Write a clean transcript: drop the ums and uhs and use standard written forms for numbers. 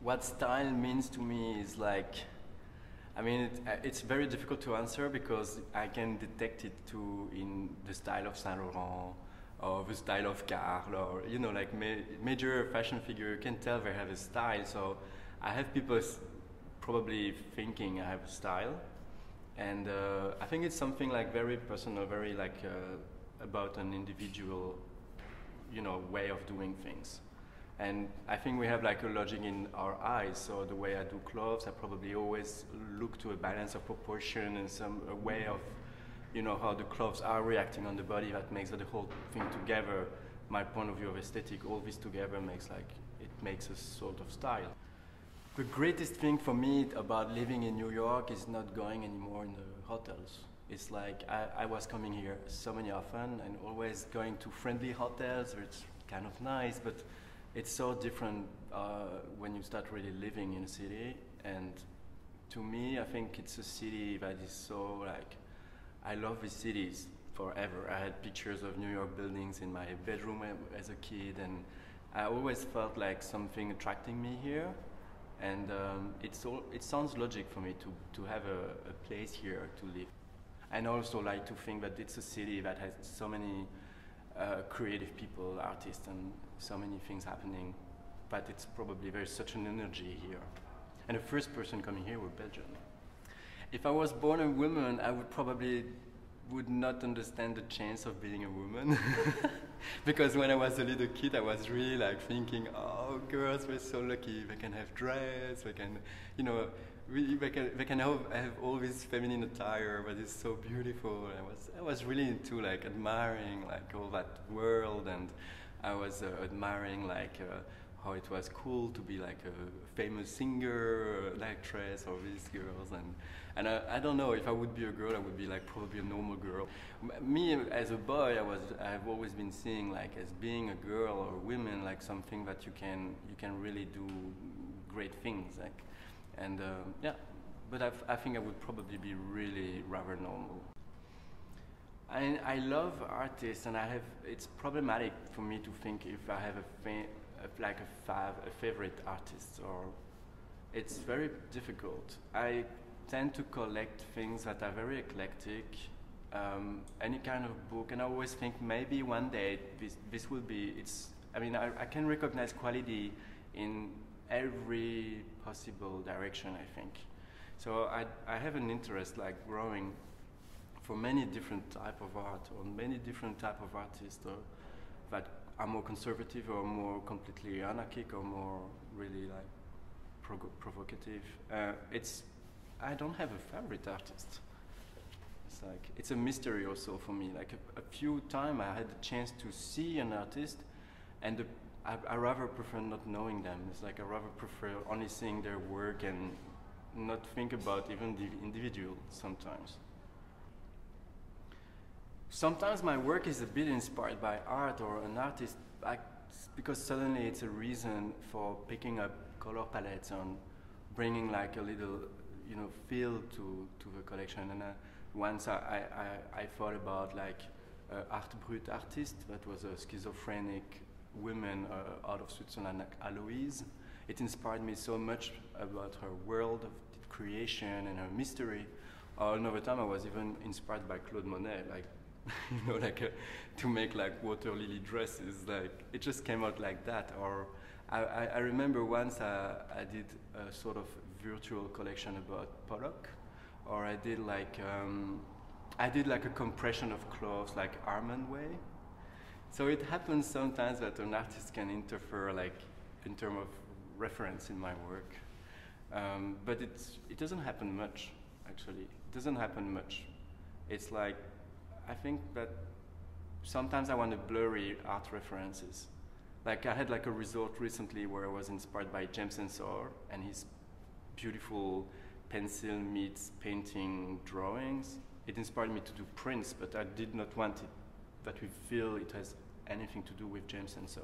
What style means to me is like, I mean, it's very difficult to answer because I can detect it too in the style of Saint Laurent or the style of Karl, or you know, like major fashion figure. You can tell they have a style. So I have people probably thinking I have a style, and I think it's something like very personal, very like about an individual, you know, way of doing things. And I think we have like a logic in our eyes. So the way I do clothes, I probably always look to a balance of proportion and some a way of, you know, how the clothes are reacting on the body that makes the whole thing together. My point of view of aesthetic, all this together makes like, it makes a sort of style. The greatest thing for me about living in New York is not going anymore in the hotels. It's like I was coming here so many often and always going to friendly hotels, which is kind of nice, but it's so different when you start really living in a city. And to me, I think it's a city that is so like, I love these cities forever. I had pictures of New York buildings in my bedroom as a kid, and I always felt like something attracting me here. And it sounds logic for me to have a place here to live. And also like to think that it's a city that has so many creative people, artists, and so many things happening, but it's probably there's such an energy here. And the first person coming here were Belgian. If I was born a woman, I would not understand the chance of being a woman. Because when I was a little kid, I was really like thinking, oh, girls were so lucky, they can have dress, they can, you know, they can have all this feminine attire that is so beautiful. I was really into like admiring like all that world, and I was admiring like how it was cool to be like a famous singer, an actress, all these girls, and I don't know, if I would be a girl, I would be like probably a normal girl. Me as a boy, I've always been seeing like as being a girl or women like something that you can really do great things like, and yeah, but I think I would probably be really rather normal. I love artists, and it's problematic for me to think if I have a favorite artist, or it's very difficult. I tend to collect things that are very eclectic, any kind of book, and I always think maybe one day this will be, I mean, I can recognize quality in every possible direction, I think. So I have an interest like growing for many different type of art, or many different type of artists that are more conservative or more completely anarchic or more really like provocative. I don't have a favorite artist. It's like, it's a mystery also for me. Like a few times I had the chance to see an artist, and I rather prefer not knowing them. It's like I rather prefer only seeing their work and not think about even the individual sometimes. Sometimes my work is a bit inspired by art or an artist, because suddenly it's a reason for picking up color palettes and bringing like a little, you know, feel to the collection. And once I thought about like Art Brut artist, that was a schizophrenic woman out of Switzerland, like Aloise. It inspired me so much about her world of creation and her mystery. Another time I was even inspired by Claude Monet, like, you know, like to make like water lily dresses. Like it just came out like that. Or I remember once I did a sort of virtual collection about Pollock, or I did like a compression of clothes like Armand way. So it happens sometimes that an artist can interfere like in terms of reference in my work, but it doesn't happen much actually. It doesn't happen much. It's like, I think that sometimes I want blurry art references. Like I had like a resort recently where I was inspired by James Ensor and his beautiful pencil meets painting drawings. It inspired me to do prints, but I did not want it that we feel it has anything to do with James Ensor.